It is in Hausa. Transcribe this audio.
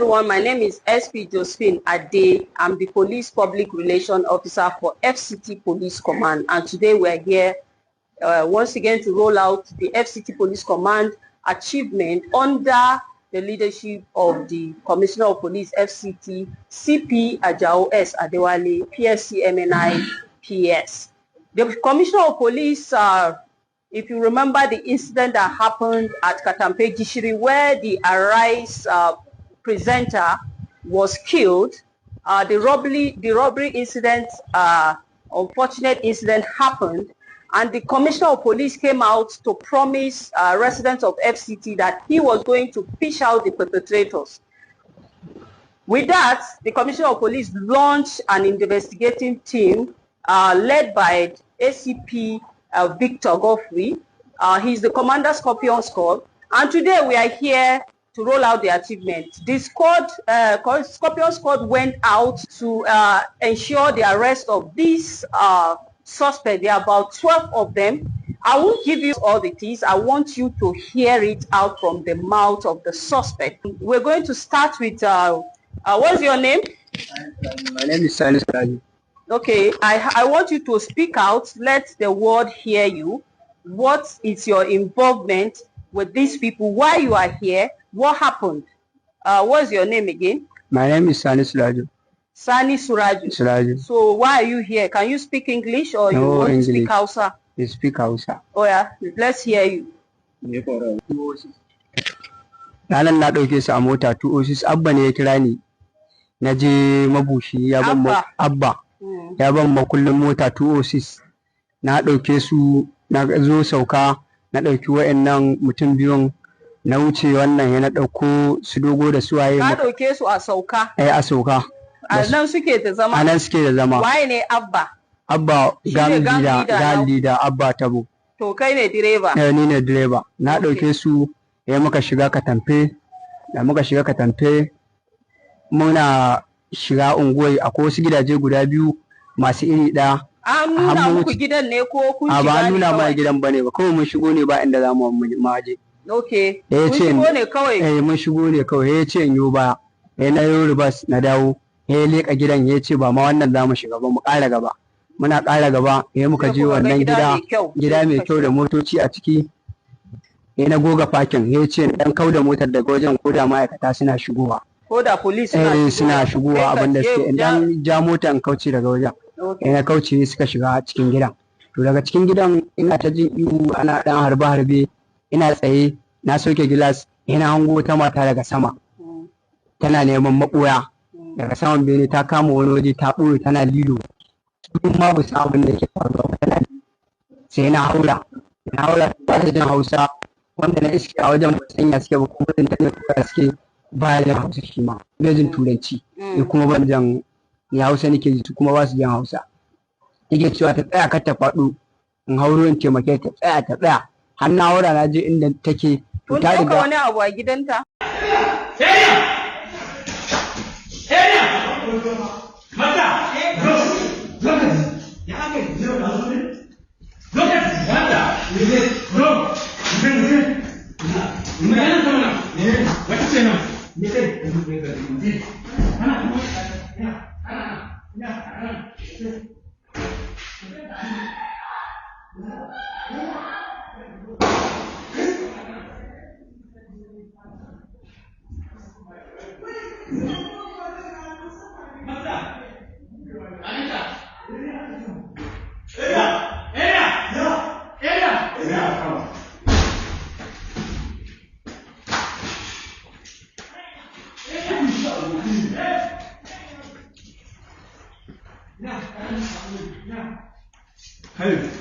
Everyone, my name is SP Josephine Ade. I'm the Police Public Relations Officer for FCT Police Command, and today we're here once again to roll out the FCT Police Command achievement under the leadership of the Commissioner of Police FCT, CP Ajao S. Adewale, PSC MNI PS. The Commissioner of Police, if you remember the incident that happened at Katampe Gishiri, where the Arise presenter was killed, the robbery incident, unfortunate incident happened, and the Commissioner of Police came out to promise residents of FCT that he was going to fish out the perpetrators. With that, the Commissioner of Police launched an investigating team led by ACP Victor Godfrey. He's the Commander Scorpion Squad, and today we are here to roll out the achievement. The squad, Scorpion Squad, went out to ensure the arrest of these suspects. There are about 12 of them. I won't give you all the things. I want you to hear it out from the mouth of the suspect. We're going to start with, what's your name? My name is Sani Suraju. Okay, I want you to speak out. Let the world hear you. What is your involvement with these people? Why you are here? What happened? What's your name again? My name is Sani Suraju. Sani Suraju. Suraju. So why are you here? Can you speak English or you want to speak Hausa? You speak Hausa. Oh yeah, let's hear you. Ranar na ɗauke su a mota 206. Abba ne ya kira ni. Na je Mabushi ya ban Abba. Ya ban makullin mota 206. Na ɗauke su, na zo sauka, na ɗauki wa'annan mutum biyun, na wuce wannan ya na ɗauko su dogo da suwaye. Ka ɗauke su a sauka? A sauka. A nan suke da zama? A nan suke da zama. Waye ne Abba? Abba gang leader Abba Tabo. To kai ne direba? Ni ne direba. Na ɗauke su ya muka shiga Katampe. Da muka shiga Katampe muna shiga unguwai, akwai wasu gidaje guda biyu masu iri ɗaya. An nuna muku gidan ne ko kun shiga ne? Ba nuna ma gidan bane ba, kawai mun shigo ne ba inda za mu maje. Okay. Mun shigo ne kawai? Mun shigo ne kawai. Ya ce in yo baya. Na yi ribas na dawo. Ya leƙa gidan ya ce ba ma wannan za mu shiga ba, mu ƙara gaba. Muna ƙara gaba ya muka je wannan gida mai kyau da motoci a ciki. Ya na goga fakin ya ce dan kau da motar daga wajen, ko da ma'aikata suna shigowa. Ko da police suna shigowa abinda suke, dan ja mota in kauce daga wajen. Ya na kauce suka shiga cikin gidan. To daga cikin gidan ina ta jin ihu, ana dan harbe-harbe. Ina tsaye na soke gilas, ina hango ta mata daga sama. Tana neman maɓoya. Daga saman bene ta kama wani waje ta ɓoye tana lilo. Duk ma bu san abin da ke faruwa tana sai na haura ba ta jin Hausa, wanda na iske a wajen sanya suke ba, kuma da ne kuka suke baya jin Hausa shi ma bai jin Turanci. Ni kuma ban jan ni Hausa nake ji, kuma ba su jin Hausa. Yake cewa ta tsaya kar ta faɗo, in hauro in taimake ta tsaya. Har na haura na je inda take. Kun ɗauka wani abu a gidanta? Hey.